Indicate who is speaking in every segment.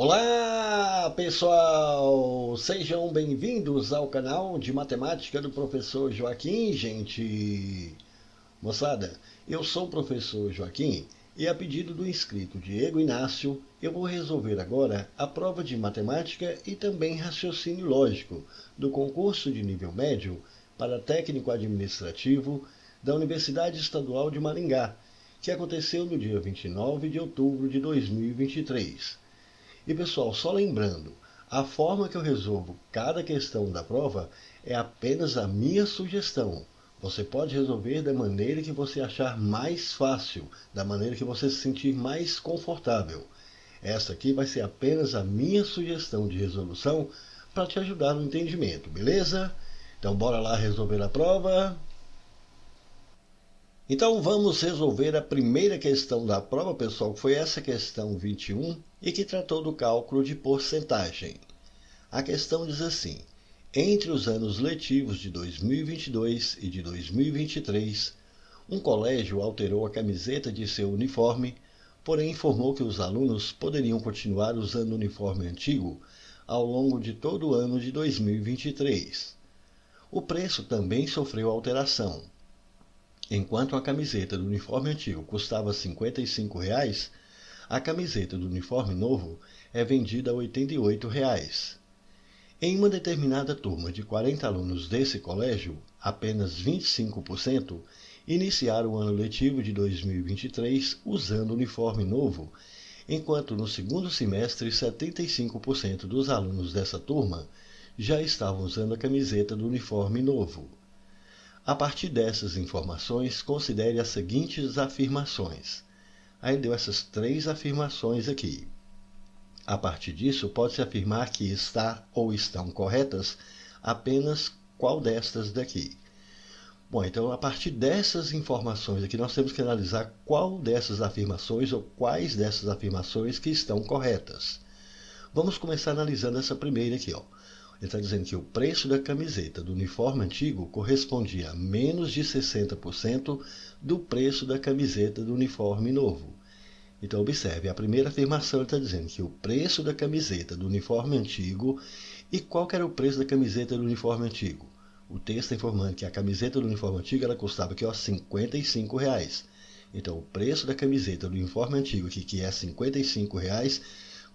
Speaker 1: Olá, pessoal! Sejam bem-vindos ao canal de matemática do professor Joaquim, gente! Moçada, eu sou o professor Joaquim e, a pedido do inscrito Diego Inácio, eu vou resolver agora a prova de matemática e também raciocínio lógico do concurso de nível médio para técnico administrativo da Universidade Estadual de Maringá, que aconteceu no dia 29 de outubro de 2023. E pessoal, só lembrando, a forma que eu resolvo cada questão da prova é apenas a minha sugestão. Você pode resolver da maneira que você achar mais fácil, da maneira que você se sentir mais confortável. Essa aqui vai ser apenas a minha sugestão de resolução para te ajudar no entendimento, beleza? Então bora lá resolver a prova. Então vamos resolver a primeira questão da prova, pessoal, que foi essa questão 21 e que tratou do cálculo de porcentagem. A questão diz assim: entre os anos letivos de 2022 e de 2023, um colégio alterou a camiseta de seu uniforme, porém informou que os alunos poderiam continuar usando o uniforme antigo ao longo de todo o ano de 2023. O preço também sofreu alteração. Enquanto a camiseta do uniforme antigo custava R$ 55, a camiseta do uniforme novo é vendida a R$ 88. Em uma determinada turma de 40 alunos desse colégio, apenas 25% iniciaram o ano letivo de 2023 usando o uniforme novo, enquanto no segundo semestre 75% dos alunos dessa turma já estavam usando a camiseta do uniforme novo. A partir dessas informações, considere as seguintes afirmações. Aí deu essas três afirmações aqui. A partir disso, pode-se afirmar que está ou estão corretas apenas qual destas daqui. Bom, então a partir dessas informações aqui, nós temos que analisar qual dessas afirmações ou quais dessas afirmações que estão corretas. Vamos começar analisando essa primeira aqui, ó. Ele está dizendo que o preço da camiseta do uniforme antigo correspondia a menos de 60% do preço da camiseta do uniforme novo. Então, observe, a primeira afirmação está dizendo que o preço da camiseta do uniforme antigo... E qual que era o preço da camiseta do uniforme antigo? O texto está informando que a camiseta do uniforme antigo ela custava aqui, ó, R$ 55. Então, o preço da camiseta do uniforme antigo, aqui, que é R$ 55,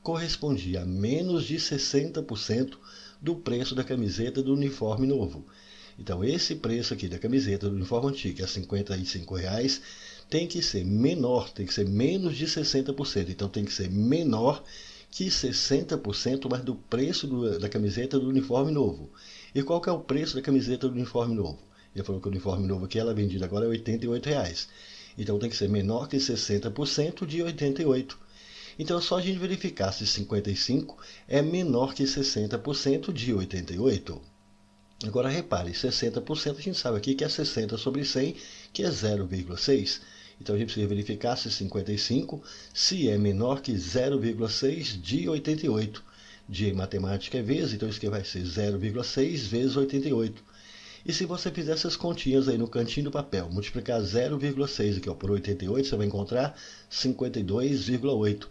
Speaker 1: correspondia a menos de 60% do preço da camiseta do uniforme novo. Então, esse preço aqui da camiseta do uniforme antigo, que é R$ 55, tem que ser menor, tem que ser menos de 60%. Então, tem que ser menor que 60% mais do preço da camiseta do uniforme novo. E qual que é o preço da camiseta do uniforme novo? Ele falou que o uniforme novo aqui, ela é vendida agora a R$ 88. Então, tem que ser menor que 60% de 88. Então é só a gente verificar se 55 é menor que 60% de 88. Agora repare, 60% a gente sabe aqui que é 60 sobre 100, que é 0,6. Então a gente precisa verificar se 55 se é menor que 0,6 de 88. De matemática é vezes, então isso aqui vai ser 0,6 vezes 88. E se você fizer essas continhas aí no cantinho do papel, multiplicar 0,6 aqui, ó, por 88, você vai encontrar 52,8.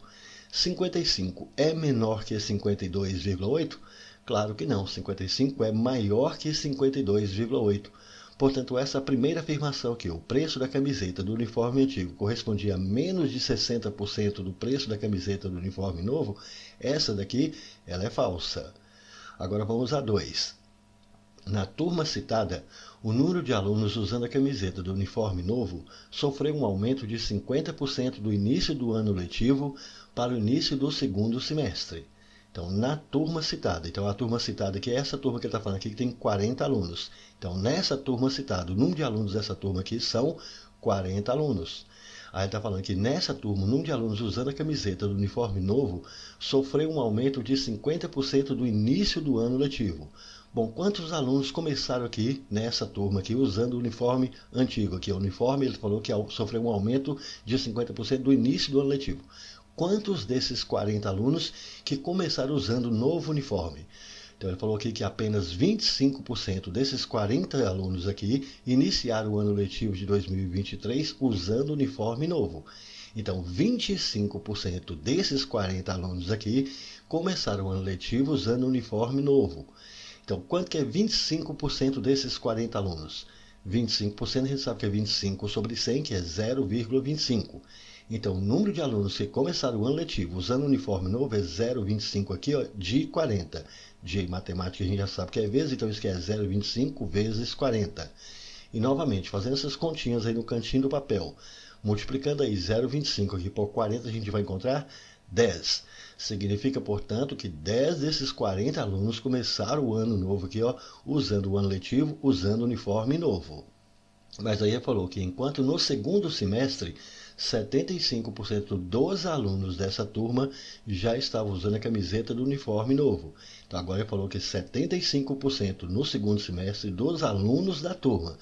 Speaker 1: 55 é menor que 52,8? Claro que não, 55 é maior que 52,8. Portanto, essa primeira afirmação aqui, o preço da camiseta do uniforme antigo correspondia a menos de 60% do preço da camiseta do uniforme novo, essa daqui ela é falsa. Agora vamos a 2. Na turma citada, o número de alunos usando a camiseta do uniforme novo sofreu um aumento de 50% do início do ano letivo para o início do segundo semestre. Então, na turma citada, então a turma citada aqui é essa turma que ele está falando aqui, que tem 40 alunos. Então, nessa turma citada, o número de alunos dessa turma aqui são 40 alunos. Aí ele está falando que nessa turma, o número de alunos usando a camiseta do uniforme novo sofreu um aumento de 50% do início do ano letivo. Bom, quantos alunos começaram aqui nessa turma aqui usando o uniforme antigo? Aqui, o uniforme, ele falou que sofreu um aumento de 50% do início do ano letivo. Quantos desses 40 alunos que começaram usando o novo uniforme? Então ele falou aqui que apenas 25% desses 40 alunos aqui iniciaram o ano letivo de 2023 usando o uniforme novo. Então 25% desses 40 alunos aqui começaram o ano letivo usando uniforme novo. Então, quanto que é 25% desses 40 alunos? 25% a gente sabe que é 25 sobre 100, que é 0,25. Então, o número de alunos que começaram o ano letivo usando uniforme novo é 0,25 aqui, ó, de 40. De matemática a gente já sabe que é vezes, então isso aqui é 0,25 vezes 40. E novamente, fazendo essas continhas aí no cantinho do papel, multiplicando aí 0,25 aqui por 40, a gente vai encontrar 10. Significa, portanto, que 10 desses 40 alunos começaram o ano novo aqui, ó, usando o ano letivo, usando o uniforme novo. Mas aí ele falou que enquanto no segundo semestre, 75% dos alunos dessa turma já estavam usando a camiseta do uniforme novo. Então agora ele falou que 75% no segundo semestre dos alunos da turma.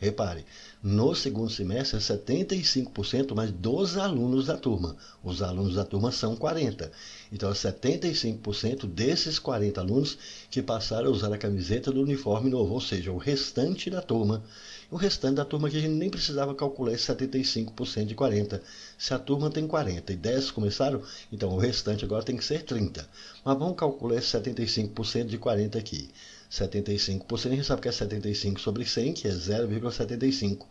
Speaker 1: Repare, no segundo semestre é 75%, mas dos alunos da turma. Os alunos da turma são 40. Então é 75% desses 40 alunos que passaram a usar a camiseta do uniforme novo, ou seja, o restante da turma. O restante da turma que a gente nem precisava calcular esse 75% de 40. Se a turma tem 40 e 10 começaram, então o restante agora tem que ser 30. Mas vamos calcular esse 75% de 40 aqui. 75% a gente sabe que é 75 sobre 100, que é 0,75.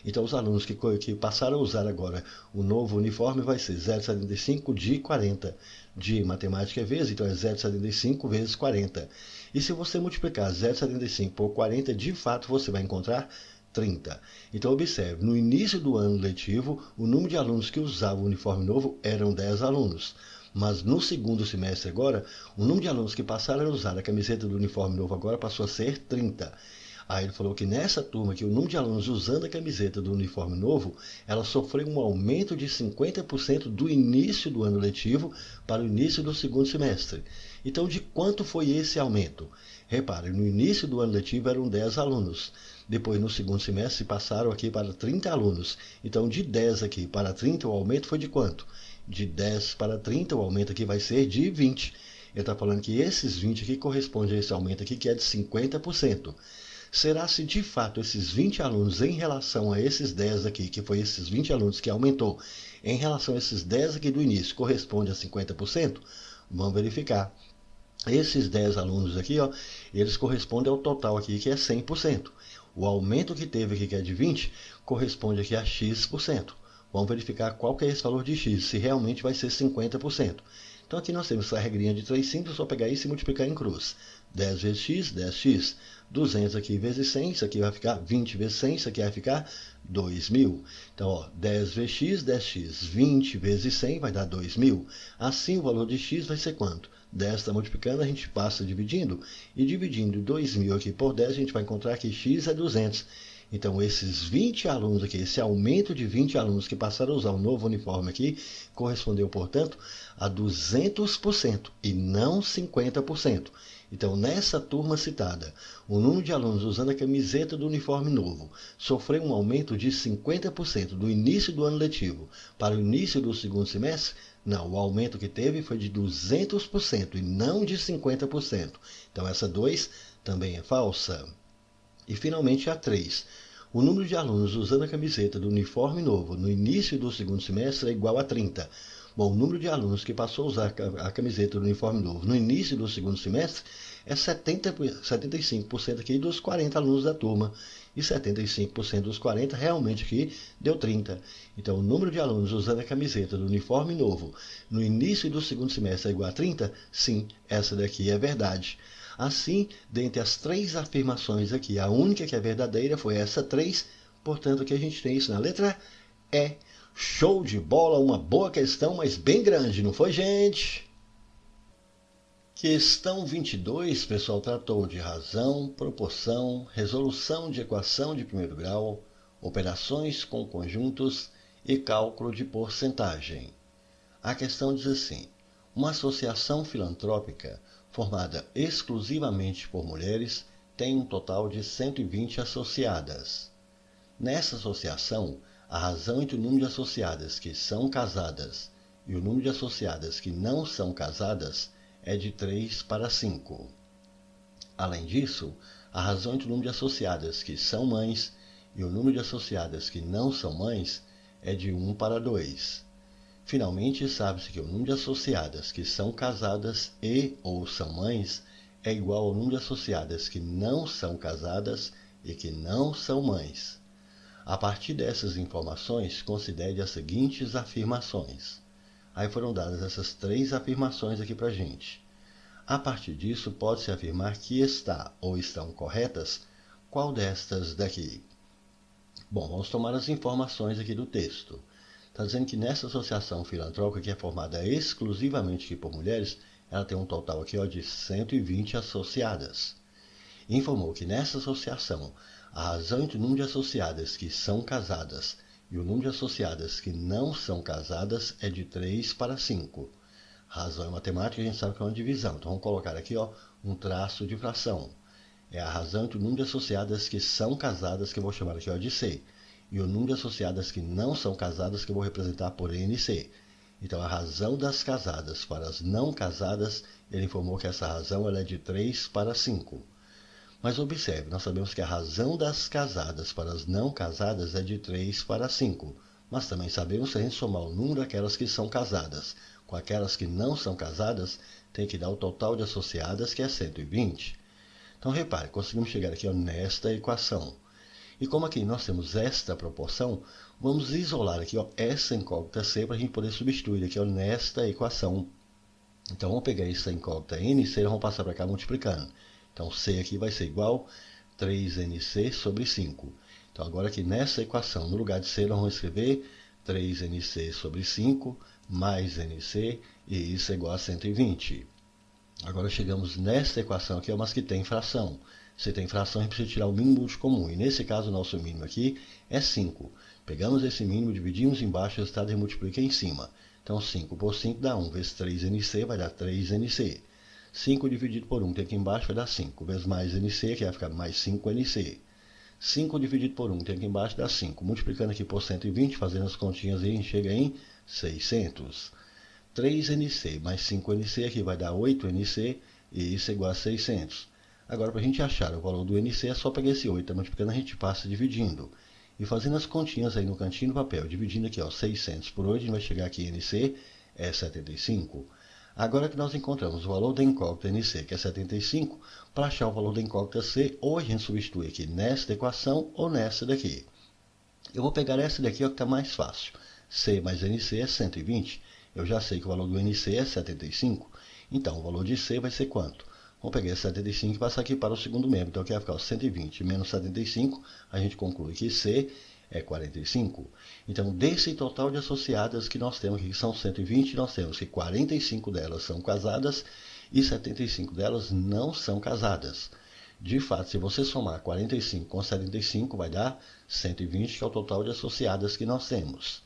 Speaker 1: Então os alunos que passaram a usar agora o novo uniforme vai ser 0,75 de 40. De matemática é vezes, então é 0,75 vezes 40. E se você multiplicar 0,75 por 40, de fato você vai encontrar 30. Então observe, no início do ano letivo, o número de alunos que usavam o uniforme novo eram 10 alunos. Mas no segundo semestre agora, o número de alunos que passaram a usar a camiseta do uniforme novo agora passou a ser 30. Aí ele falou que nessa turma, que o número de alunos usando a camiseta do uniforme novo, ela sofreu um aumento de 50% do início do ano letivo para o início do segundo semestre. Então, de quanto foi esse aumento? Repare, no início do ano letivo eram 10 alunos. Depois, no segundo semestre, passaram aqui para 30 alunos. Então, de 10 aqui para 30, o aumento foi de quanto? De 10 para 30, o aumento aqui vai ser de 20. Ele está falando que esses 20 aqui correspondem a esse aumento aqui, que é de 50%. Será se de fato esses 20 alunos em relação a esses 10 aqui, que foi esses 20 alunos que aumentou, em relação a esses 10 aqui do início, corresponde a 50%? Vamos verificar. Esses 10 alunos aqui, ó, eles correspondem ao total aqui, que é 100%. O aumento que teve aqui, que é de 20, corresponde aqui a X%. Vamos verificar qual que é esse valor de X, se realmente vai ser 50%. Então aqui nós temos essa regrinha de 3 simples, só pegar isso e multiplicar em cruz. 10 vezes x, 10x. 200 aqui vezes 100, isso aqui vai ficar 20 vezes 100, isso aqui vai ficar 2.000. Então, ó, 10 vezes x, 10x. 20 vezes 100 vai dar 2.000. Assim, o valor de x vai ser quanto? 10 está multiplicando, a gente passa dividindo. E dividindo 2.000 aqui por 10, a gente vai encontrar que x é 200. Então, esses 20 alunos aqui, esse aumento de 20 alunos que passaram a usar o novo uniforme aqui, correspondeu, portanto, a 200% e não 50%. Então, nessa turma citada, o número de alunos usando a camiseta do uniforme novo sofreu um aumento de 50% do início do ano letivo para o início do segundo semestre? Não, o aumento que teve foi de 200% e não de 50%. Então, essa 2 também é falsa. E, finalmente, a 3. O número de alunos usando a camiseta do uniforme novo no início do segundo semestre é igual a 30. Bom, o número de alunos que passou a usar a camiseta do uniforme novo no início do segundo semestre é 75% aqui dos 40 alunos da turma. E 75% dos 40 realmente aqui deu 30. Então, o número de alunos usando a camiseta do uniforme novo no início do segundo semestre é igual a 30? Sim, essa daqui é verdade. Assim, dentre as 3 afirmações aqui, a única que é verdadeira foi essa 3. Portanto, aqui a gente tem isso na letra E. Show de bola, uma boa questão, mas bem grande, não foi, gente? Questão 22, pessoal, tratou de razão, proporção, resolução de equação de primeiro grau, operações com conjuntos e cálculo de porcentagem. A questão diz assim: uma associação filantrópica formada exclusivamente por mulheres tem um total de 120 associadas. Nessa associação, a razão entre o número de associadas que são casadas e o número de associadas que não são casadas é de 3 para 5. Além disso, a razão entre o número de associadas que são mães e o número de associadas que não são mães é de 1 para 2. Finalmente, sabe-se que o número de associadas que são casadas e ou são mães é igual ao número de associadas que não são casadas e que não são mães. A partir dessas informações, considere as seguintes afirmações. Aí foram dadas essas 3 afirmações aqui para a gente. A partir disso, pode-se afirmar que está ou estão corretas qual destas daqui? Bom, vamos tomar as informações aqui do texto. Está dizendo que nessa associação filantrópica, que é formada exclusivamente aqui por mulheres, ela tem um total aqui de 120 associadas. Informou que nessa associação, a razão entre o número de associadas que são casadas e o número de associadas que não são casadas é de 3 para 5. Razão em matemática, a gente sabe que é uma divisão. Então, vamos colocar aqui um traço de fração. É a razão entre o número de associadas que são casadas, que eu vou chamar aqui de C, e o número de associadas que não são casadas, que eu vou representar por NC. Então, a razão das casadas para as não casadas, ele informou que essa razão ela é de 3 para 5. Mas observe, nós sabemos que a razão das casadas para as não casadas é de 3 para 5. Mas também sabemos que se a gente somar o número daquelas que são casadas com aquelas que não são casadas, tem que dar o total de associadas, que é 120. Então, repare, conseguimos chegar aqui nesta equação. E como aqui nós temos esta proporção, vamos isolar aqui essa incógnita C para a gente poder substituir aqui nesta equação. Então, vamos pegar essa incógnita NC e vamos passar para cá multiplicando. Então, C aqui vai ser igual a 3NC sobre 5. Então, agora aqui nessa equação, no lugar de C, nós vamos escrever 3NC sobre 5 mais NC, e isso é igual a 120. Agora chegamos nesta equação aqui, mas que tem fração. Se tem fração, a gente precisa tirar o mínimo múltiplo comum. E nesse caso, o nosso mínimo aqui é 5. Pegamos esse mínimo, dividimos embaixo, o resultado e multiplica em cima. Então, 5 por 5 dá 1, vezes 3NC vai dar 3NC. 5 dividido por 1, tem aqui embaixo, vai dar 5. Vezes mais NC, que vai ficar mais 5NC. 5 dividido por 1, tem aqui embaixo, dá 5. Multiplicando aqui por 120, fazendo as continhas aí, a gente chega em 600. 3NC mais 5NC aqui vai dar 8NC, e isso é igual a 600. Agora, para a gente achar o valor do NC, é só pegar esse 8, tá multiplicando, a gente passa dividindo. E fazendo as continhas aí no cantinho do papel, dividindo aqui 600 por 8, a gente vai chegar aqui, NC é 75. Agora que nós encontramos o valor da incógnita NC, que é 75, para achar o valor da incógnita C, ou a gente substitui aqui nesta equação ou nessa daqui. Eu vou pegar essa daqui, que está mais fácil. C mais NC é 120. Eu já sei que o valor do NC é 75. Então, o valor de C vai ser quanto? Vamos pegar esse 75 e passar aqui para o segundo membro. Então, aqui vai ficar 120 menos 75. A gente conclui que C é 45. Então, desse total de associadas que nós temos aqui, que são 120, nós temos que 45 delas são casadas e 75 delas não são casadas. De fato, se você somar 45 com 75, vai dar 120, que é o total de associadas que nós temos.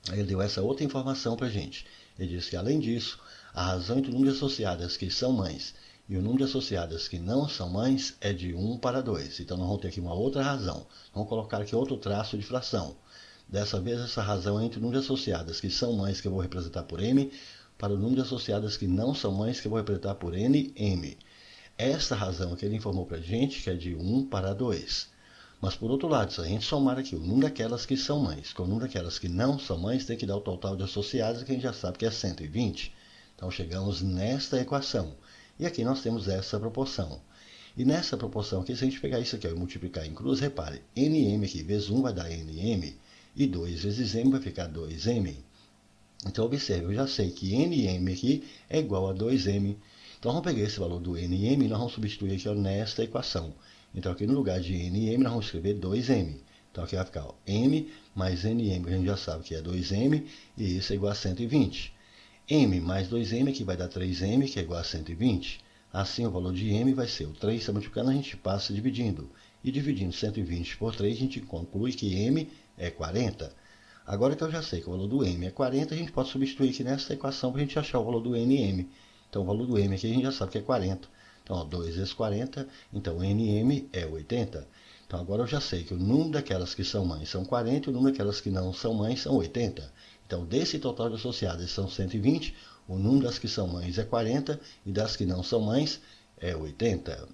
Speaker 1: Aí ele deu essa outra informação para a gente. Ele disse que, além disso, a razão entre o número de associadas que são mães e o número de associadas que não são mães é de 1 para 2. Então, nós vamos ter aqui uma outra razão. Vamos colocar aqui outro traço de fração. Dessa vez, essa razão é entre o número de associadas que são mães, que eu vou representar por M, para o número de associadas que não são mães, que eu vou representar por NM. Essa razão aqui ele informou para a gente que é de 1 para 2. Mas, por outro lado, se a gente somar aqui o número daquelas que são mães com o número daquelas que não são mães, tem que dar o total de associadas, que a gente já sabe que é 120. Então, chegamos nesta equação. E aqui nós temos essa proporção. E nessa proporção aqui, se a gente pegar isso aqui e multiplicar em cruz, repare, NM aqui vezes 1 vai dar NM, e 2 vezes M vai ficar 2M. Então, observe, eu já sei que NM aqui é igual a 2M. Então, vamos pegar esse valor do NM e nós vamos substituir aqui nesta equação. Então, aqui no lugar de NM, nós vamos escrever 2M. Então, aqui vai ficar M mais NM, que a gente já sabe que é 2M, e isso é igual a 120. M mais 2M aqui vai dar 3M, que é igual a 120. Assim, o valor de M vai ser o 3, está multiplicando, a gente passa dividindo. E dividindo 120 por 3, a gente conclui que M é 40. Agora que eu já sei que o valor do M é 40, a gente pode substituir aqui nessa equação para a gente achar o valor do NM. Então, o valor do M aqui a gente já sabe que é 40. Então, 2 vezes 40, então NM é 80. Então, agora eu já sei que o número daquelas que são mães são 40 e o número daquelas que não são mães são 80. Então, desse total de associadas são 120, o número das que são mães é 40 e das que não são mães é 80.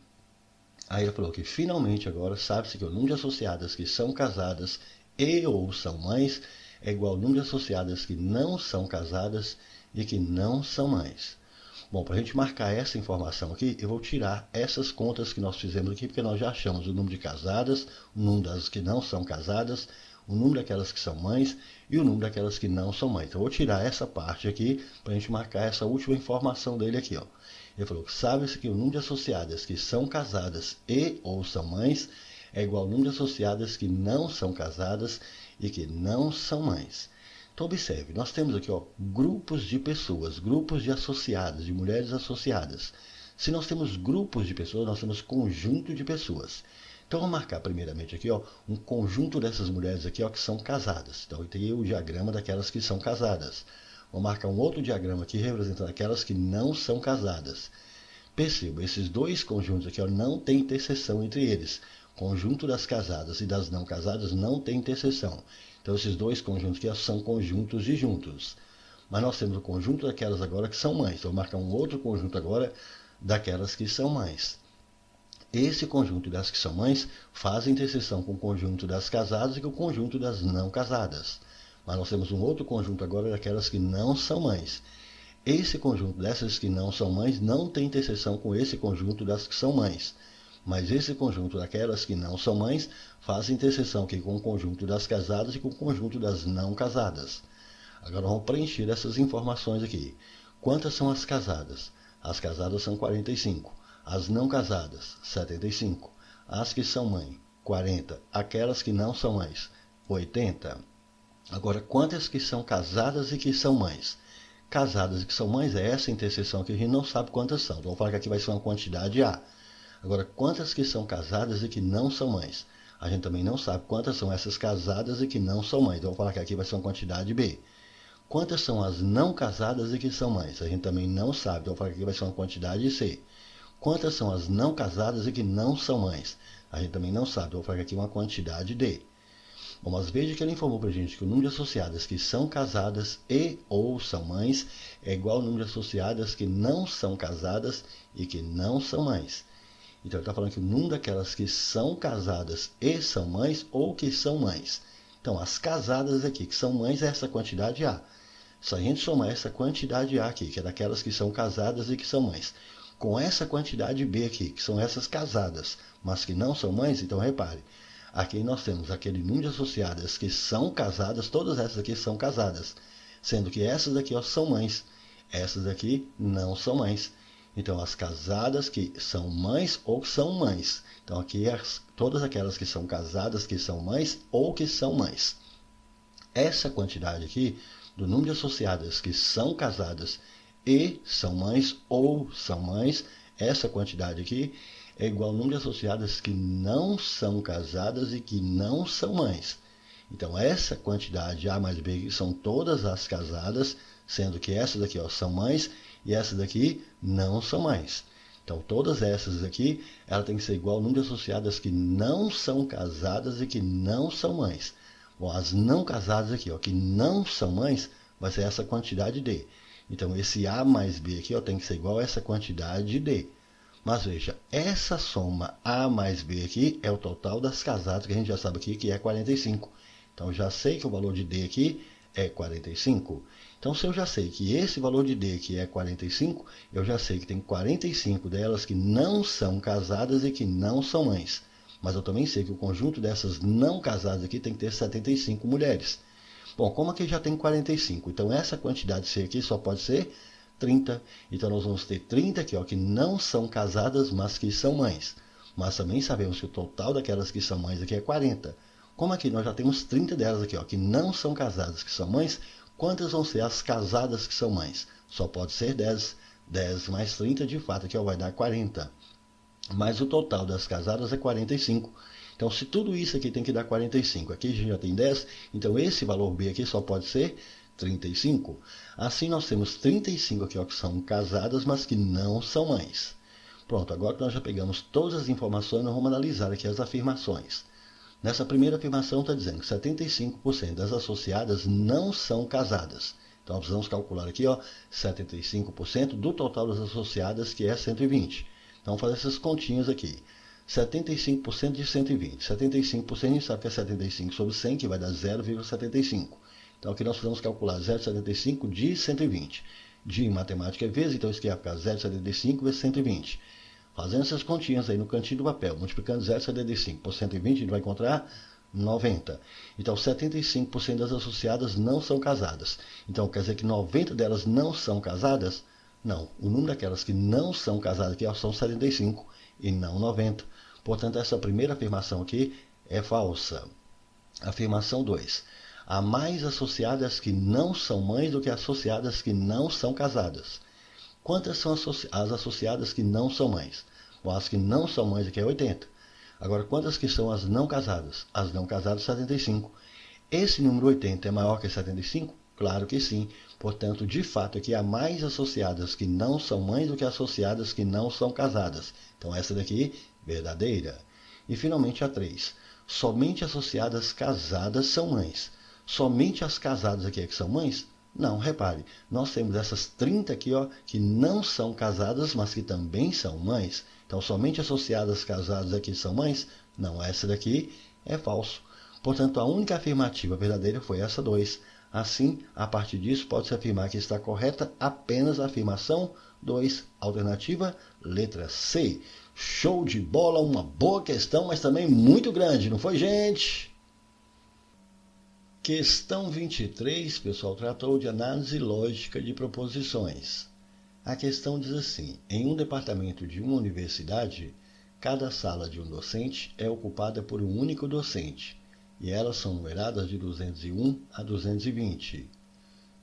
Speaker 1: Aí ele falou que, finalmente, agora sabe-se que o número de associadas que são casadas e ou são mães é igual ao número de associadas que não são casadas e que não são mães. Bom, para a gente marcar essa informação aqui, eu vou tirar essas contas que nós fizemos aqui, porque nós já achamos o número de casadas, o número das que não são casadas, o número daquelas que são mães e o número daquelas que não são mães. Então, eu vou tirar essa parte aqui para a gente marcar essa última informação dele aqui, ó. Ele falou que sabe-se que o número de associadas que são casadas e ou são mães é igual ao número de associadas que não são casadas e que não são mães. Então, observe, nós temos aqui grupos de pessoas, grupos de associadas, de mulheres associadas. Se nós temos grupos de pessoas, nós temos conjunto de pessoas. Então, vamos marcar primeiramente aqui um conjunto dessas mulheres aqui que são casadas. Então, tem o diagrama daquelas que são casadas. Vou marcar um outro diagrama aqui representando aquelas que não são casadas. Perceba, esses dois conjuntos aqui não tem interseção entre eles. Conjunto das casadas e das não casadas não tem interseção. Então, esses dois conjuntos aqui são conjuntos de juntos. Mas nós temos o conjunto daquelas agora que são mães. Então, vou marcar um outro conjunto agora daquelas que são mães. Esse conjunto das que são mães faz interseção com o conjunto das casadas e com o conjunto das não casadas. Mas nós temos um outro conjunto agora daquelas que não são mães. Esse conjunto dessas que não são mães não tem interseção com esse conjunto das que são mães. Mas esse conjunto daquelas que não são mães faz interseção aqui com o conjunto das casadas e com o conjunto das não casadas. Agora vamos preencher essas informações aqui. Quantas são as casadas? As casadas são 45. As não casadas, 75. As que são mãe, 40. Aquelas que não são mães, 80. Agora, quantas que são casadas e que são mães? Casadas e que são mães é essa interseção que a gente não sabe quantas são. Então, vamos falar que aqui vai ser uma quantidade A. Agora, quantas que são casadas e que não são mães? A gente também não sabe quantas são essas casadas e que não são mães. Então, vamos falar que aqui vai ser uma quantidade B. Quantas são as não casadas e que são mães? A gente também não sabe. Então, vamos falar que aqui vai ser uma quantidade C. Quantas são as não casadas e que não são mães? A gente também não sabe. Então, vou falar que aqui uma quantidade D. Bom, mas veja que ele informou para a gente que o número de associadas que são casadas e ou são mães é igual ao número de associadas que não são casadas e que não são mães. Então, ele está falando que o número daquelas que são casadas e são mães ou que são mães. Então, as casadas aqui que são mães é essa quantidade A. Se a gente somar essa quantidade A aqui, que é daquelas que são casadas e que são mães, com essa quantidade B aqui, que são essas casadas, mas que não são mães, então repare, aqui nós temos aquele número de associadas que são casadas, todas essas aqui são casadas, sendo que essas aqui são mães, essas aqui não são mães. Então, as casadas que são mães ou que são mães. Então, aqui todas aquelas que são casadas que são mães ou que são mães. Essa quantidade aqui, do número de associadas que são casadas e são mães ou são mães, essa quantidade aqui é igual ao número de associadas que não são casadas e que não são mães. Então, essa quantidade A mais B são todas as casadas, sendo que essas aqui são mães e essas daqui não são mães. Então, todas essas aqui, ela tem que ser igual ao número de associadas que não são casadas e que não são mães. Bom, as não casadas aqui, que não são mães, vai ser essa quantidade D. Então, esse A mais B aqui tem que ser igual a essa quantidade D. Mas veja, essa soma A mais B aqui é o total das casadas, que a gente já sabe aqui que é 45. Então, eu já sei que o valor de D aqui é 45. Então, se eu já sei que esse valor de D aqui é 45, eu já sei que tem 45 delas que não são casadas e que não são mães. Mas eu também sei que o conjunto dessas não casadas aqui tem que ter 75 mulheres. Bom, como aqui já tem 45, então essa quantidade C aqui só pode ser 30. Então, nós vamos ter 30 aqui, que não são casadas, mas que são mães. Mas também sabemos que o total daquelas que são mães aqui é 40. Como aqui nós já temos 30 delas aqui, que não são casadas, que são mães, quantas vão ser as casadas que são mães? Só pode ser 10. 10 mais 30, de fato, aqui vai dar 40. Mas o total das casadas é 45. Então, se tudo isso aqui tem que dar 45, aqui a gente já tem 10, então esse valor B aqui só pode ser 35. Assim, nós temos 35 aqui, que são casadas, mas que não são mães. Pronto, agora que nós já pegamos todas as informações, nós vamos analisar aqui as afirmações. Nessa primeira afirmação está dizendo que 75% das associadas não são casadas. Então, nós precisamos calcular aqui 75% do total das associadas, que é 120. Então, vamos fazer essas continhas aqui. 75% de 120. 75% a gente sabe que é 75 sobre 100, que vai dar 0,75. Então aqui nós precisamos calcular 0,75 de 120. De matemática é vezes, então isso aqui vai ficar 0,75 vezes 120. Fazendo essas continhas aí no cantinho do papel, multiplicando 0,75 por 120, a gente vai encontrar 90. Então 75% das associadas não são casadas. Então quer dizer que 90 delas não são casadas? Não, o número daquelas que não são casadas aqui são 75 e não 90. Portanto, essa primeira afirmação aqui é falsa. Afirmação 2. Há mais associadas que não são mães do que associadas que não são casadas. Quantas são as associadas que não são mães? Bom, as que não são mães aqui é 80. Agora, quantas que são as não casadas? As não casadas, 75. Esse número 80 é maior que 75? Claro que sim. Portanto, de fato, aqui há mais associadas que não são mães do que associadas que não são casadas. Então, essa daqui, verdadeira. E, finalmente, a 3. Somente associadas casadas são mães. Somente as casadas aqui é que são mães? Não, repare, nós temos essas 30 aqui, ó, que não são casadas, mas que também são mães. Então, somente associadas casadas aqui são mães? Não, essa daqui é falso. Portanto, a única afirmativa verdadeira foi essa 2. Assim, a partir disso, pode-se afirmar que está correta apenas a afirmação 2. Alternativa, letra C. Show de bola, uma boa questão, mas também muito grande, não foi, gente? Questão 23, pessoal, tratou de análise lógica de proposições. A questão diz assim: em um departamento de uma universidade, cada sala de um docente é ocupada por um único docente, e elas são numeradas de 201 a 220.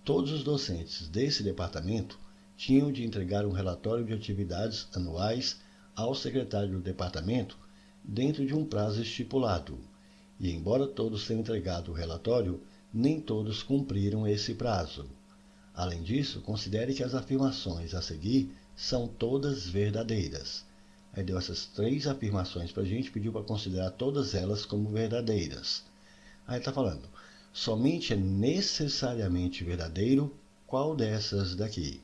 Speaker 1: Todos os docentes desse departamento tinham de entregar um relatório de atividades anuais ao secretário do departamento dentro de um prazo estipulado. E, embora todos tenham entregado o relatório, nem todos cumpriram esse prazo. Além disso, considere que as afirmações a seguir são todas verdadeiras. Aí deu essas 3 afirmações para a gente, pediu para considerar todas elas como verdadeiras. Aí está falando, somente é necessariamente verdadeiro qual dessas daqui?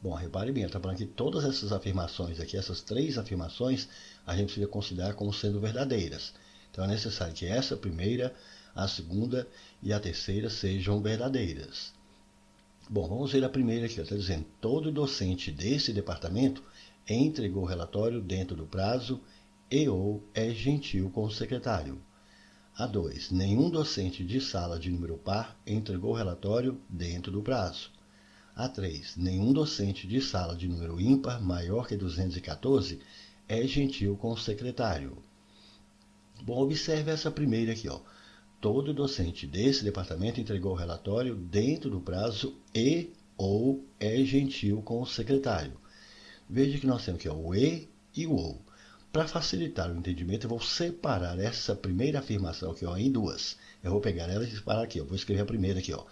Speaker 1: Bom, repare bem, está falando que todas essas afirmações aqui, essas 3 afirmações, a gente precisa considerar como sendo verdadeiras. Então é necessário que essa primeira, a segunda e a terceira sejam verdadeiras. Bom, vamos ver a primeira aqui. Está dizendo, todo docente desse departamento entregou o relatório dentro do prazo e ou é gentil com o secretário. A 2, nenhum docente de sala de número par entregou o relatório dentro do prazo. A 3, nenhum docente de sala de número ímpar maior que 214 é gentil com o secretário. Bom, observe essa primeira aqui, ó. Todo docente desse departamento entregou o relatório dentro do prazo e ou é gentil com o secretário. Veja que nós temos aqui, ó, o e e o ou. Para facilitar o entendimento, eu vou separar essa primeira afirmação aqui, ó, em 2. Eu vou pegar ela e separar aqui, ó. Vou escrever a primeira aqui, ó.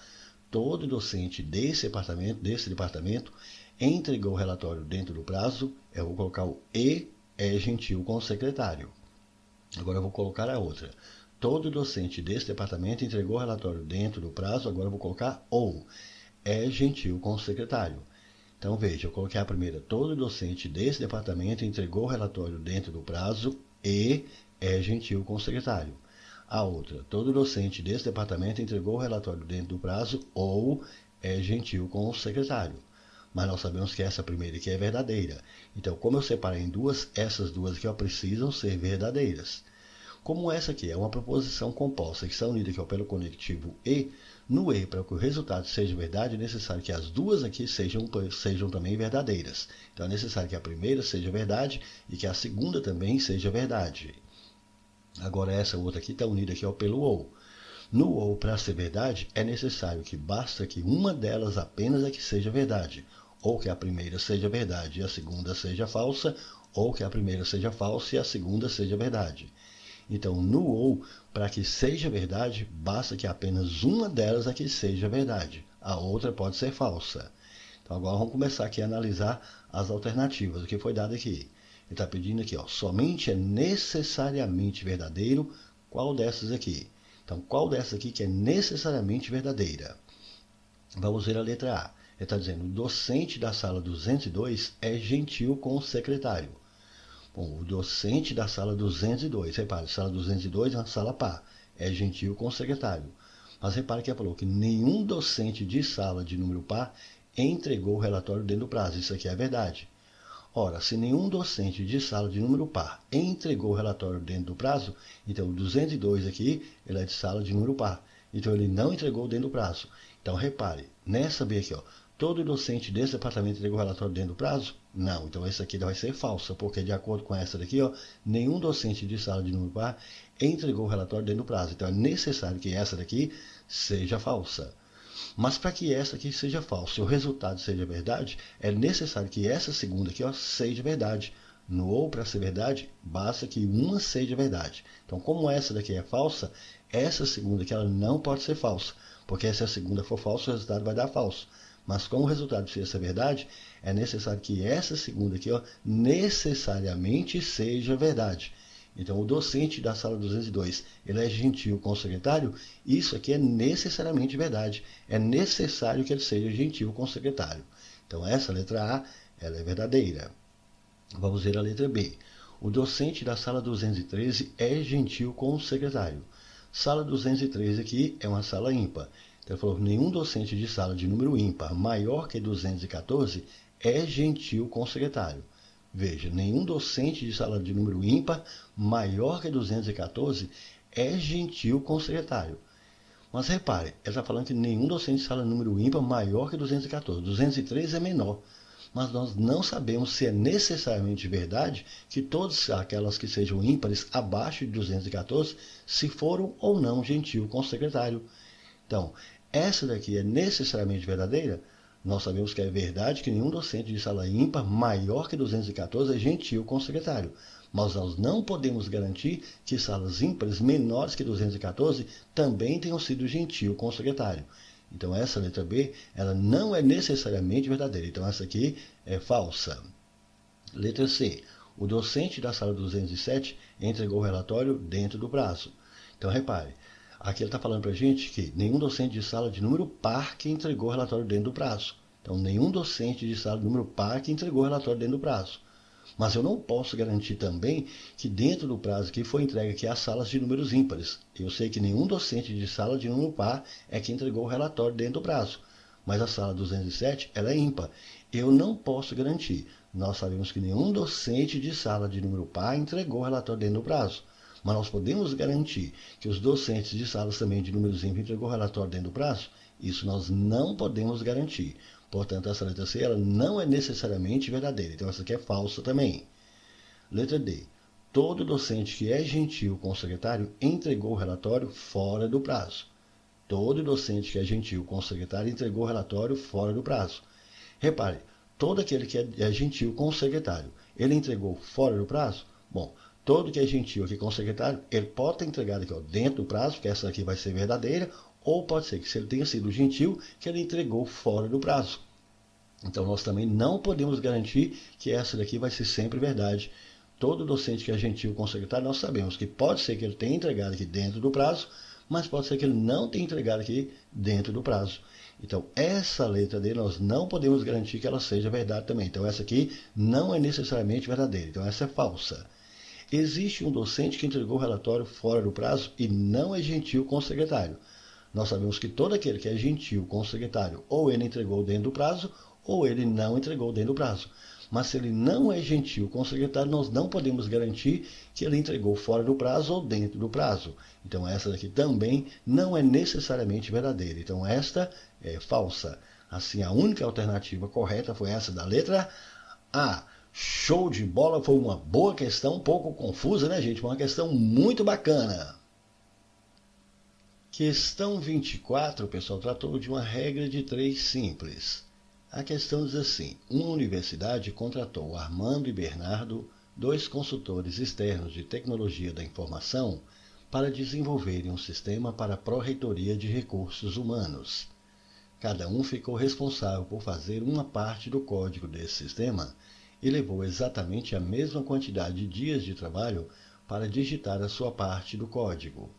Speaker 1: Todo docente desse departamento entregou o relatório dentro do prazo. Eu vou colocar o e é gentil com o secretário. Agora eu vou colocar a outra. Todo docente desse departamento entregou o relatório dentro do prazo. Agora eu vou colocar ou é gentil com o secretário. Então veja, eu coloquei a primeira. Todo docente desse departamento entregou o relatório dentro do prazo e é gentil com o secretário. A outra, todo docente desse departamento entregou o relatório dentro do prazo ou é gentil com o secretário. Mas nós sabemos que essa primeira aqui é verdadeira. Então, como eu separei em 2, essas 2 aqui precisam ser verdadeiras. Como essa aqui é uma proposição composta que está unida aqui pelo conectivo e, no e, para que o resultado seja verdade, é necessário que as 2 aqui sejam também verdadeiras. Então, é necessário que a primeira seja verdade e que a segunda também seja verdade. Agora, essa outra aqui está unida aqui pelo ou. No ou, para ser verdade, é necessário que basta que uma delas apenas é que seja verdade, ou que a primeira seja verdade e a segunda seja falsa, ou que a primeira seja falsa e a segunda seja verdade. Então, no ou, para que seja verdade, basta que apenas uma delas é que seja verdade, a outra pode ser falsa. Então, agora vamos começar aqui a analisar as alternativas, o que foi dado aqui. Ele está pedindo aqui, ó, somente é necessariamente verdadeiro qual dessas aqui. Então, qual dessas aqui que é necessariamente verdadeira? Vamos ver a letra A. Ele está dizendo, o docente da sala 202 é gentil com o secretário. Bom, o docente da sala 202, repare, sala 202 é uma sala par, é gentil com o secretário. Mas repare que ela falou que nenhum docente de sala de número par entregou o relatório dentro do prazo. Isso aqui é verdade. Ora, se nenhum docente de sala de número par entregou o relatório dentro do prazo, então o 202 aqui, ele é de sala de número par. Então ele não entregou dentro do prazo. Então repare, nessa B aqui, ó, todo docente desse departamento entregou o relatório dentro do prazo? Não, então essa aqui vai ser falsa, porque de acordo com essa daqui, ó, nenhum docente de sala de número par entregou o relatório dentro do prazo. Então é necessário que essa daqui seja falsa. Mas para que essa aqui seja falsa e o resultado seja verdade, é necessário que essa segunda aqui, ó, seja verdade. No ou para ser verdade, basta que uma seja verdade. Então, como essa daqui é falsa, essa segunda aqui ela não pode ser falsa, porque se a segunda for falsa, o resultado vai dar falso. Mas como o resultado precisa ser verdade, é necessário que essa segunda aqui, ó, necessariamente seja verdade. Então, o docente da sala 202, ele é gentil com o secretário? Isso aqui é necessariamente verdade. É necessário que ele seja gentil com o secretário. Então, essa letra A, ela é verdadeira. Vamos ver a letra B. O docente da sala 213 é gentil com o secretário. Sala 213 aqui é uma sala ímpar. Então, ele falou que nenhum docente de sala de número ímpar maior que 214 é gentil com o secretário. Veja, nenhum docente de sala de número ímpar maior que 214 é gentil com o secretário. Mas repare, ele está falando que nenhum docente de sala de número ímpar maior que 214. 203 é menor. Mas nós não sabemos se é necessariamente verdade que todas aquelas que sejam ímpares abaixo de 214 se foram ou não gentil com o secretário. Então, essa daqui é necessariamente verdadeira? Nós sabemos que é verdade que nenhum docente de sala ímpar maior que 214 é gentil com o secretário. Mas nós não podemos garantir que salas ímpares menores que 214 também tenham sido gentil com o secretário. Então essa letra B, ela não é necessariamente verdadeira. Então essa aqui é falsa. Letra C. O docente da sala 207 entregou o relatório dentro do prazo. Então repare, aqui ele está falando para a gente que nenhum docente de sala de número par que entregou o relatório dentro do prazo. Então, nenhum docente de sala de número par que entregou o relatório dentro do prazo. Mas eu não posso garantir também que dentro do prazo que foi entregue aqui as salas de números ímpares. Eu sei que nenhum docente de sala de número par é que entregou o relatório dentro do prazo. Mas a sala 207, ela é ímpar. Eu não posso garantir. Nós sabemos que nenhum docente de sala de número par entregou o relatório dentro do prazo. Mas nós podemos garantir que os docentes de salas também de números ímpares entregou o relatório dentro do prazo? Isso nós não podemos garantir. Portanto, essa letra C ela não é necessariamente verdadeira. Então, essa aqui é falsa também. Letra D. Todo docente que é gentil com o secretário entregou o relatório fora do prazo. Todo docente que é gentil com o secretário entregou o relatório fora do prazo. Repare, todo aquele que é gentil com o secretário, ele entregou fora do prazo? Bom, todo que é gentil aqui com o secretário, ele pode ter entregado aqui, ó, dentro do prazo, que essa aqui vai ser verdadeira, ou pode ser que se ele tenha sido gentil, que ele entregou fora do prazo. Então, nós também não podemos garantir que essa daqui vai ser sempre verdade. Todo docente que é gentil com o secretário, nós sabemos que pode ser que ele tenha entregado aqui dentro do prazo, mas pode ser que ele não tenha entregado aqui dentro do prazo. Então, essa letra D, nós não podemos garantir que ela seja verdade também. Então, essa aqui não é necessariamente verdadeira. Então, essa é falsa. Existe um docente que entregou o relatório fora do prazo e não é gentil com o secretário. Nós sabemos que todo aquele que é gentil com o secretário, ou ele entregou dentro do prazo, ou ele não entregou dentro do prazo. Mas se ele não é gentil com o secretário, nós não podemos garantir que ele entregou fora do prazo ou dentro do prazo. Então, essa daqui também não é necessariamente verdadeira. Então, esta é falsa. Assim, a única alternativa correta foi essa da letra A. Show de bola, foi uma boa questão, um pouco confusa, né, gente? Uma questão muito bacana. Questão 24, o pessoal tratou de uma regra de 3 simples. A questão diz assim: uma universidade contratou Armando e Bernardo, 2 consultores externos de tecnologia da informação, para desenvolverem um sistema para a Pró-Reitoria de Recursos Humanos. Cada um ficou responsável por fazer uma parte do código desse sistema e levou exatamente a mesma quantidade de dias de trabalho para digitar a sua parte do código.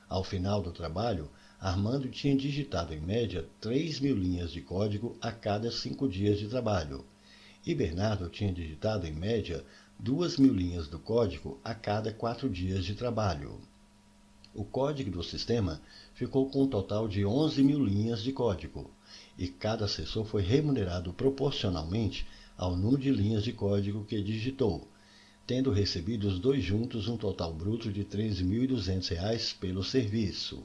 Speaker 1: Ao final do trabalho, Armando tinha digitado em média 3.000 linhas de código a cada 5 dias de trabalho, e Bernardo tinha digitado em média 2.000 linhas do código a cada 4 dias de trabalho. O código do sistema ficou com um total de 11.000 linhas de código, e cada assessor foi remunerado proporcionalmente ao número de linhas de código que digitou, tendo recebido os dois juntos um total bruto de R$ 13.200 pelo serviço.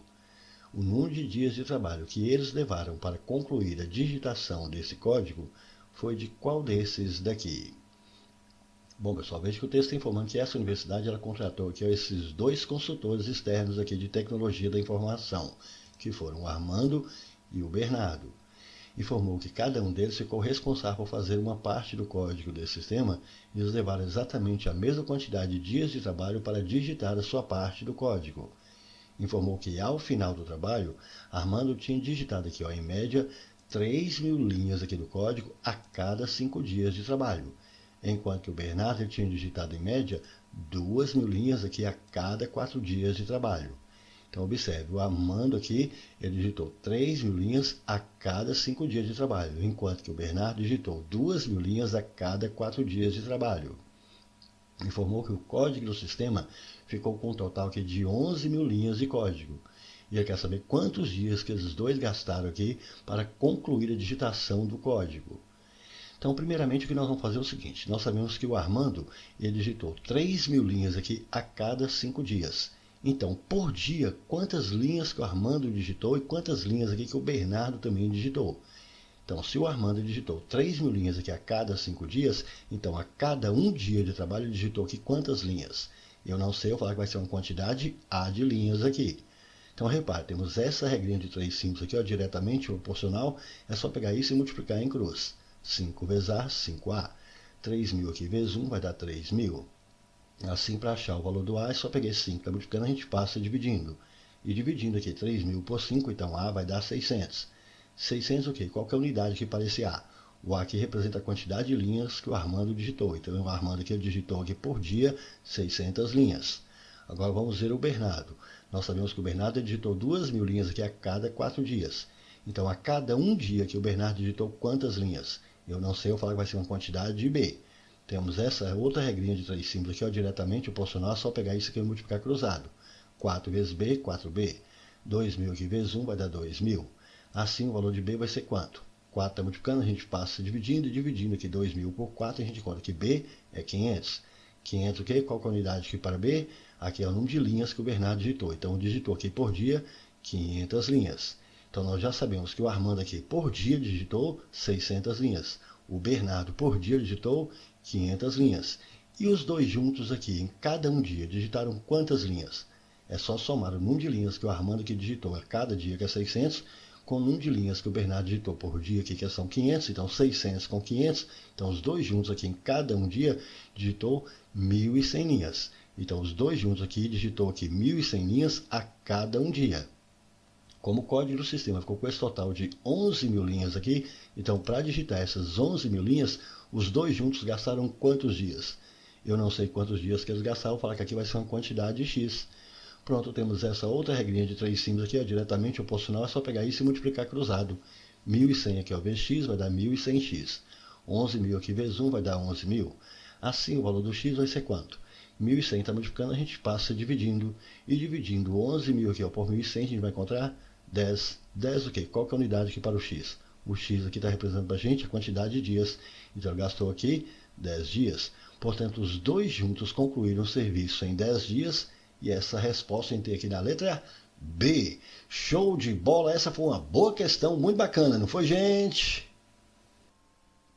Speaker 1: O número de dias de trabalho que eles levaram para concluir a digitação desse código foi de qual desses daqui? Bom, pessoal, veja que o texto está informando que essa universidade ela contratou aqui esses dois consultores externos aqui de tecnologia da informação, que foram o Armando e o Bernardo. Informou que cada um deles ficou responsável por fazer uma parte do código desse sistema e eles levaram exatamente a mesma quantidade de dias de trabalho para digitar a sua parte do código. Informou que ao final do trabalho, Armando tinha digitado aqui, em média, 3.000 linhas aqui do código a cada 5 dias de trabalho, enquanto que o Bernardo tinha digitado em média 2.000 linhas aqui a cada 4 dias de trabalho. Então observe, o Armando aqui, ele digitou 3.000 linhas a cada 5 dias de trabalho, enquanto que o Bernardo digitou 2.000 linhas a cada 4 dias de trabalho. Informou que o código do sistema ficou com um total aqui de 11.000 linhas de código. E ele quer saber quantos dias que esses dois gastaram aqui para concluir a digitação do código. Então, primeiramente, o que nós vamos fazer é o seguinte. Nós sabemos que o Armando ele digitou 3.000 linhas aqui a cada 5 dias. Então, por dia, quantas linhas que o Armando digitou e quantas linhas aqui que o Bernardo também digitou? Então, se o Armando digitou 3.000 linhas aqui a cada 5 dias, então a cada um dia de trabalho ele digitou aqui quantas linhas? Eu não sei, eu vou falar que vai ser uma quantidade A de linhas aqui. Então, repare, temos essa regrinha de 3 simples aqui, diretamente proporcional, é só pegar isso e multiplicar em cruz. 5 vezes A, 5A. 3.000 aqui vezes 1 vai dar 3.000. Assim, para achar o valor do A, é só pegar esse 5, está multiplicando, a gente passa dividindo. E dividindo aqui 3.000 por 5, então A vai dar 600. 600 o quê? Qual que é a unidade aqui para esse A? O A aqui representa a quantidade de linhas que o Armando digitou. Então, o Armando aqui digitou aqui por dia 600 linhas. Agora vamos ver o Bernardo. Nós sabemos que o Bernardo digitou 2.000 linhas aqui a cada 4 dias. Então, a cada um dia que o Bernardo digitou quantas linhas? Eu não sei, eu falo que vai ser uma quantidade de B. Temos essa outra regrinha de 3 simples aqui, diretamente proporcional, é só pegar isso aqui e multiplicar cruzado. 4 vezes B, 4B. 2.000 aqui vezes 1 vai dar 2.000. Assim, o valor de B vai ser quanto? 4 está multiplicando, a gente passa dividindo, e dividindo aqui 2.000 por 4, a gente conta que B é 500. 500 o quê? Qual que é a unidade aqui para B? Aqui é o número de linhas que o Bernardo digitou. Então, digitou aqui por dia 500 linhas. Então, nós já sabemos que o Armando aqui por dia digitou 600 linhas. O Bernardo por dia digitou 500 linhas. E os dois juntos aqui, em cada um dia, digitaram quantas linhas? É só somar o número de linhas que o Armando aqui digitou a cada dia, que é 600, com o número de linhas que o Bernardo digitou por dia aqui, que são 500, então 600 com 500, então os dois juntos aqui em cada um dia digitou 1.100 linhas. Então os dois juntos aqui digitou aqui 1.100 linhas a cada um dia. Como o código do sistema ficou com esse total de 11.000 linhas aqui, então para digitar essas 11.000 linhas, os dois juntos gastaram quantos dias? Eu não sei quantos dias que eles gastaram, vou falar que aqui vai ser uma quantidade de X. Pronto, temos essa outra regrinha de 3 símbolos aqui, diretamente proporcional, é só pegar isso e multiplicar cruzado. 1.100 aqui, vezes x, vai dar 1.100x. 11.000 aqui vezes 1 vai dar 11.000. Assim, o valor do x vai ser quanto? 1.100 está multiplicando, a gente passa dividindo. E dividindo 11.000 aqui por 1.100, a gente vai encontrar 10. 10 o quê? Qual que é a unidade aqui para o x? O x aqui está representando para a gente a quantidade de dias. Então, ele gastou aqui 10 dias. Portanto, os dois juntos concluíram o serviço em 10 dias. E essa resposta eu entrei aqui na letra B. Show de bola! Essa foi uma boa questão, muito bacana, não foi, gente?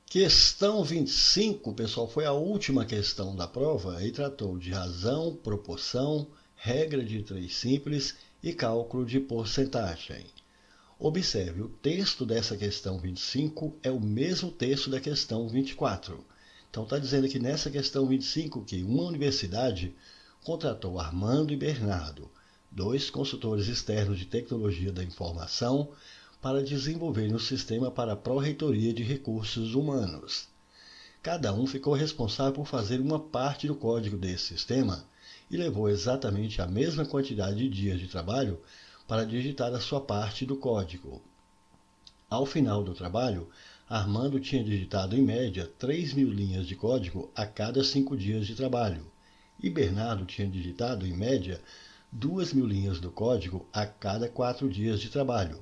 Speaker 1: Questão 25, pessoal, foi a última questão da prova e tratou de razão, proporção, regra de 3 simples e cálculo de porcentagem. Observe, o texto dessa questão 25 é o mesmo texto da questão 24. Então, está dizendo aqui nessa questão 25 que uma universidade contratou Armando e Bernardo, dois consultores externos de tecnologia da informação, para desenvolverem um sistema para a Pró-Reitoria de Recursos Humanos. Cada um ficou responsável por fazer uma parte do código desse sistema e levou exatamente a mesma quantidade de dias de trabalho para digitar a sua parte do código. Ao final do trabalho, Armando tinha digitado em média 3.000 linhas de código a cada 5 dias de trabalho, e Bernardo tinha digitado, em média, 2.000 linhas do código a cada 4 dias de trabalho.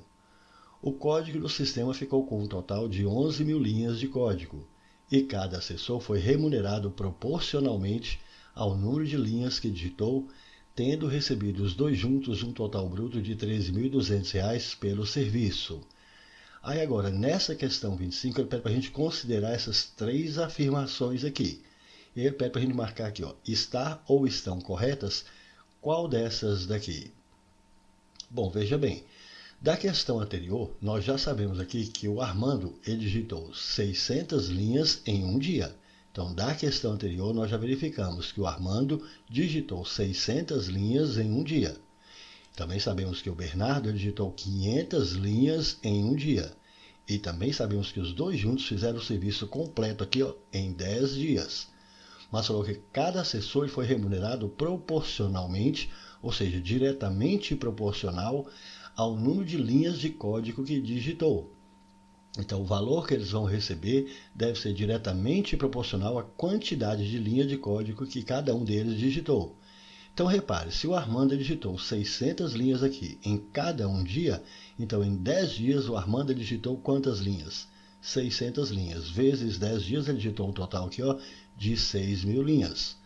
Speaker 1: O código do sistema ficou com um total de 11.000 linhas de código, e cada assessor foi remunerado proporcionalmente ao número de linhas que digitou, tendo recebido os dois juntos um total bruto de R$ 13.200 pelo serviço. Aí agora, nessa questão 25, ele pede para a gente considerar essas 3 afirmações aqui. Ele pede para a gente marcar aqui, ó, estar ou estão corretas, qual dessas daqui? Bom, veja bem, da questão anterior, nós já sabemos aqui que o Armando ele digitou 600 linhas em um dia. Então, da questão anterior, nós já verificamos que o Armando digitou 600 linhas em um dia. Também sabemos que o Bernardo digitou 500 linhas em um dia. E também sabemos que os dois juntos fizeram o serviço completo aqui, ó, em 10 dias. Mas falou que cada assessor foi remunerado proporcionalmente, ou seja, diretamente proporcional ao número de linhas de código que digitou. Então, o valor que eles vão receber deve ser diretamente proporcional à quantidade de linha de código que cada um deles digitou. Então, repare, se o Armando digitou 600 linhas aqui em cada um dia, então em 10 dias o Armando digitou quantas linhas? 600 linhas. Vezes 10 dias ele digitou um total aqui, ó, de 6.000 linhas.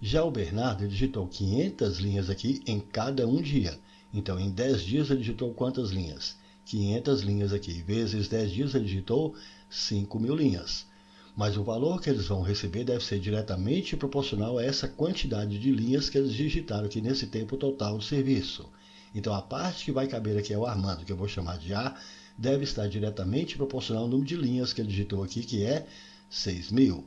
Speaker 1: Já o Bernardo digitou 500 linhas aqui em cada um dia. Então, em 10 dias ele digitou quantas linhas? 500 linhas aqui. Vezes 10 dias ele digitou 5.000 linhas. Mas o valor que eles vão receber deve ser diretamente proporcional a essa quantidade de linhas que eles digitaram aqui nesse tempo total de serviço. Então, a parte que vai caber aqui ao Armando, que eu vou chamar de A, deve estar diretamente proporcional ao número de linhas que ele digitou aqui, que é 6.000.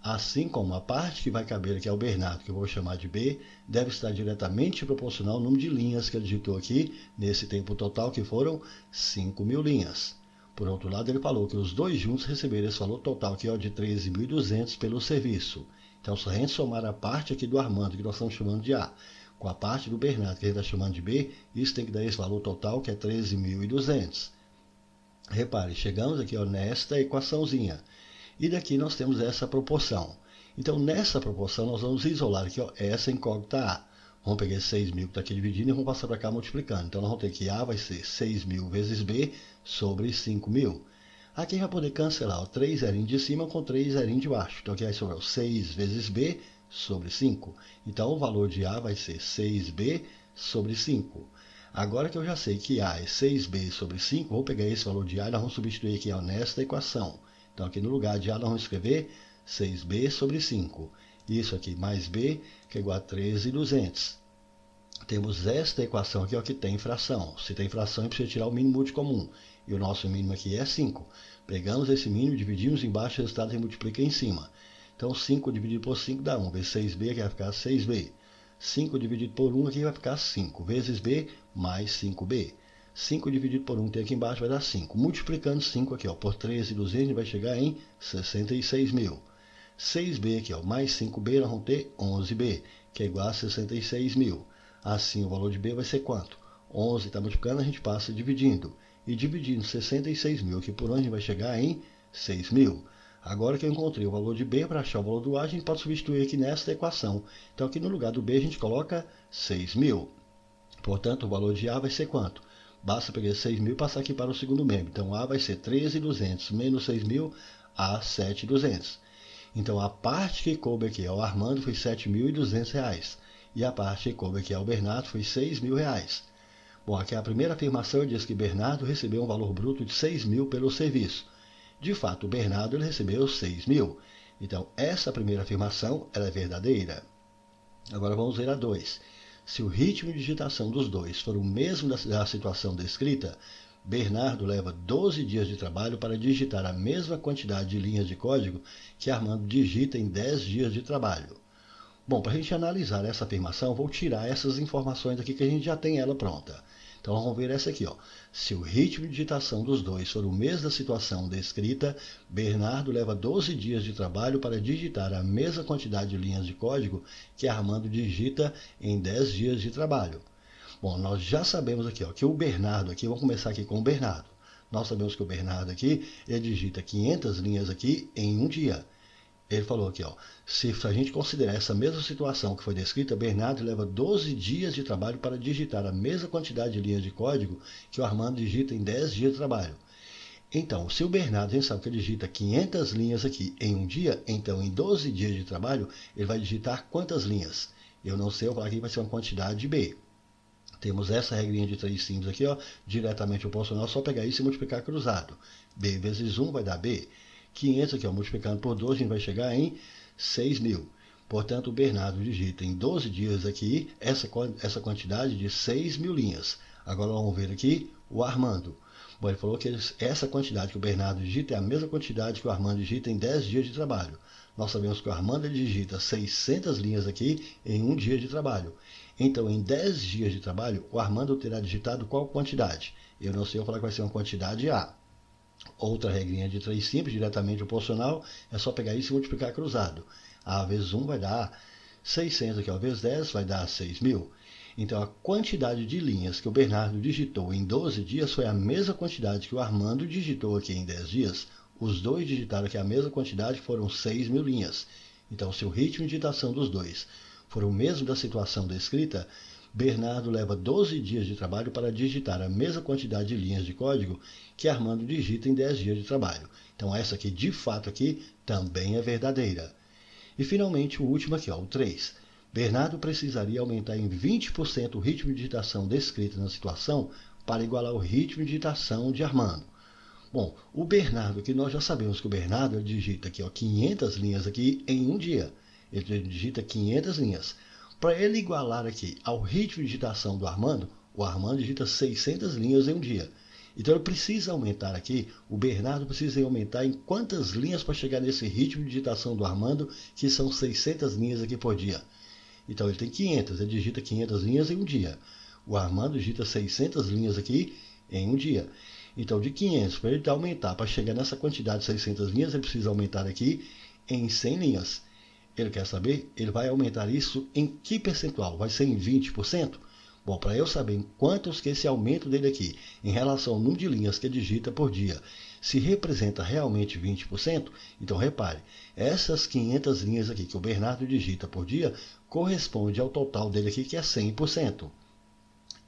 Speaker 1: Assim como a parte que vai caber aqui ao Bernardo, que eu vou chamar de B, deve estar diretamente proporcional ao número de linhas que ele digitou aqui nesse tempo total, que foram 5.000 linhas. Por outro lado, ele falou que os dois juntos receberam esse valor total aqui, ó, de 13.200 pelo serviço. Então, se a gente somar a parte aqui do Armando, que nós estamos chamando de A, com a parte do Bernardo, que a gente está chamando de B, isso tem que dar esse valor total, que é 13.200. Repare, chegamos aqui, ó, nesta equaçãozinha. E daqui nós temos essa proporção. Então, nessa proporção, nós vamos isolar aqui, ó, essa incógnita A. Vamos pegar esse 6.000 que está aqui dividindo e vamos passar para cá multiplicando. Então, nós vamos ter que A vai ser 6.000 vezes B sobre 5.000. Aqui vai poder cancelar o 3 zerinhos de cima com 3 zerinhos de baixo. Então, aqui vai sobrar 6 vezes B sobre 5. Então, o valor de A vai ser 6B sobre 5. Agora que eu já sei que A é 6B sobre 5, vou pegar esse valor de A e nós vamos substituir aqui, ó, nesta equação. Então, aqui no lugar de A, nós vamos escrever 6B sobre 5. Isso aqui mais B, que é igual a 13.200. Temos esta equação aqui, ó, que tem fração. Se tem fração, a gente precisa tirar o mínimo múltiplo comum. E o nosso mínimo aqui é 5. Pegamos esse mínimo, dividimos embaixo, o resultado a gente multiplica em cima. Então, 5 dividido por 5 dá 1. Vezes 6B, aqui vai ficar 6B. 5 dividido por 1, aqui vai ficar 5. Vezes B, mais 5B. 5 dividido por 1 tem aqui embaixo, vai dar 5. Multiplicando 5 aqui, ó, por 13.200, vai chegar em 66.000. 6B aqui, ó, mais 5B, nós vamos ter 11B, que é igual a 66.000. Assim, o valor de B vai ser quanto? 11 está multiplicando, a gente passa dividindo. E dividindo 66.000 aqui por 1, a gente vai chegar em 6.000. Agora que eu encontrei o valor de B, para achar o valor do A, a gente pode substituir aqui nesta equação. Então, aqui no lugar do B, a gente coloca 6.000. Portanto, o valor de A vai ser quanto? Basta pegar 6.000 e passar aqui para o segundo membro. Então, A vai ser 13.200 menos 6.000, A 7.200. Então, a parte que coube aqui ao Armando foi R$ 7.200. E a parte que coube aqui ao Bernardo foi R$ 6.000. Bom, aqui a primeira afirmação diz que Bernardo recebeu um valor bruto de 6.000 pelo serviço. De fato, o Bernardo ele recebeu 6.000. Então, essa primeira afirmação ela é verdadeira. Agora vamos ver a 2. Se o ritmo de digitação dos dois for o mesmo da situação descrita, Bernardo leva 12 dias de trabalho para digitar a mesma quantidade de linhas de código que Armando digita em 10 dias de trabalho. Bom, para a gente analisar essa afirmação, vou tirar essas informações aqui que a gente já tem ela pronta. Então, vamos ver essa aqui, ó. Se o ritmo de digitação dos dois for o mesmo da situação descrita, Bernardo leva 12 dias de trabalho para digitar a mesma quantidade de linhas de código que Armando digita em 10 dias de trabalho. Bom, nós já sabemos aqui, ó, que o Bernardo aqui, vamos começar aqui com o Bernardo. Nós sabemos que o Bernardo aqui, ele digita 500 linhas aqui em um dia. Ele falou aqui, ó, se a gente considerar essa mesma situação que foi descrita, Bernardo leva 12 dias de trabalho para digitar a mesma quantidade de linhas de código que o Armando digita em 10 dias de trabalho. Então, se o Bernardo, a gente sabe que ele digita 500 linhas aqui em um dia, então em 12 dias de trabalho, ele vai digitar quantas linhas? Eu não sei, eu vou falar que vai ser uma quantidade de B. Temos essa regrinha de 3 simples aqui, ó, diretamente proporcional, só pegar isso e multiplicar cruzado. B vezes 1 vai dar B. 500 aqui, ó, multiplicando por 12, a gente vai chegar em 6.000. Portanto, o Bernardo digita em 12 dias aqui essa quantidade de 6.000 linhas. Agora vamos ver aqui o Armando. Bom, ele falou que essa quantidade que o Bernardo digita é a mesma quantidade que o Armando digita em 10 dias de trabalho. Nós sabemos que o Armando ele digita 600 linhas aqui em um dia de trabalho. Então, em 10 dias de trabalho, o Armando terá digitado qual quantidade? Eu não sei, eu vou falar que vai ser uma quantidade A. Outra regrinha de 3 simples, diretamente proporcional, é só pegar isso e multiplicar cruzado. A vezes 1 vai dar 600, aqui, ó, vezes 10 vai dar 6.000. Então, a quantidade de linhas que o Bernardo digitou em 12 dias foi a mesma quantidade que o Armando digitou aqui em 10 dias. Os dois digitaram aqui a mesma quantidade, foram 6.000 linhas. Então, se o ritmo de digitação dos dois for o mesmo da situação descrita, Bernardo leva 12 dias de trabalho para digitar a mesma quantidade de linhas de código que Armando digita em 10 dias de trabalho. Então essa aqui, de fato, aqui também é verdadeira. E finalmente o último aqui, ó, o 3. Bernardo precisaria aumentar em 20% o ritmo de digitação descrito na situação para igualar o ritmo de digitação de Armando. Bom, o Bernardo, que nós já sabemos que o Bernardo digita aqui, ó, 500 linhas aqui em um dia. Ele digita 500 linhas. Para ele igualar aqui ao ritmo de digitação do Armando, o Armando digita 600 linhas em um dia. Então ele precisa aumentar aqui, o Bernardo precisa aumentar em quantas linhas para chegar nesse ritmo de digitação do Armando, que são 600 linhas aqui por dia. Então ele tem 500, ele digita 500 linhas em um dia. O Armando digita 600 linhas aqui em um dia. Então de 500, para ele aumentar, para chegar nessa quantidade de 600 linhas, ele precisa aumentar aqui em 100 linhas. Ele quer saber, ele vai aumentar isso em que percentual? Vai ser em 20%? Bom, para eu saber em quantos que esse aumento dele aqui, em relação ao número de linhas que ele digita por dia, se representa realmente 20%, então repare, essas 500 linhas aqui que o Bernardo digita por dia, corresponde ao total dele aqui, que é 100%.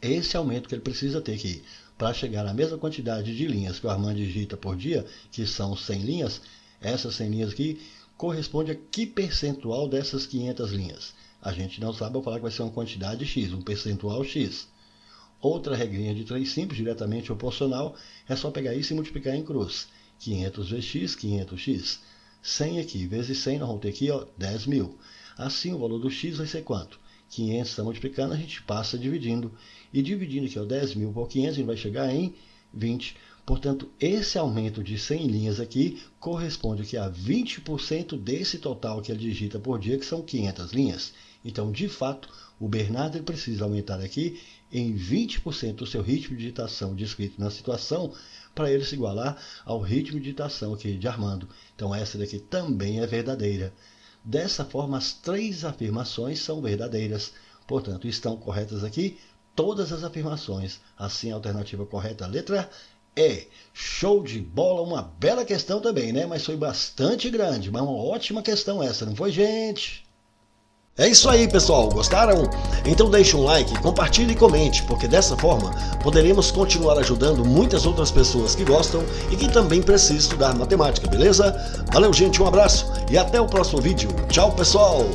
Speaker 1: Esse aumento que ele precisa ter aqui, para chegar à mesma quantidade de linhas que o Armando digita por dia, que são 100 linhas, essas 100 linhas aqui, corresponde a que percentual dessas 500 linhas? A gente não sabe, eu vou falar que vai ser uma quantidade X, um percentual X. Outra regrinha de 3 simples, diretamente proporcional, é só pegar isso e multiplicar em cruz. 500 vezes X, 500X. 100 aqui, vezes 100, nós vamos ter aqui, ó, 10.000. Assim, o valor do X vai ser quanto? 500 está multiplicando, a gente passa dividindo. E dividindo aqui, ó, 10.000 por 500, a gente vai chegar em 20. Portanto, esse aumento de 100 linhas aqui corresponde aqui a 20% desse total que ele digita por dia, que são 500 linhas. Então, de fato, o Bernardo ele precisa aumentar aqui em 20% o seu ritmo de digitação descrito na situação para ele se igualar ao ritmo de digitação aqui de Armando. Então, essa daqui também é verdadeira. Dessa forma, as 3 afirmações são verdadeiras. Portanto, estão corretas aqui todas as afirmações. Assim, a alternativa correta, a letra E. Show de bola, uma bela questão também, né? Mas foi bastante grande, mas uma ótima questão essa, não foi, gente? É isso aí, pessoal. Gostaram? Então deixe um like, compartilhe e comente, porque dessa forma poderemos continuar ajudando muitas outras pessoas que gostam e que também precisam estudar matemática, beleza? Valeu, gente, um abraço e até o próximo vídeo. Tchau, pessoal!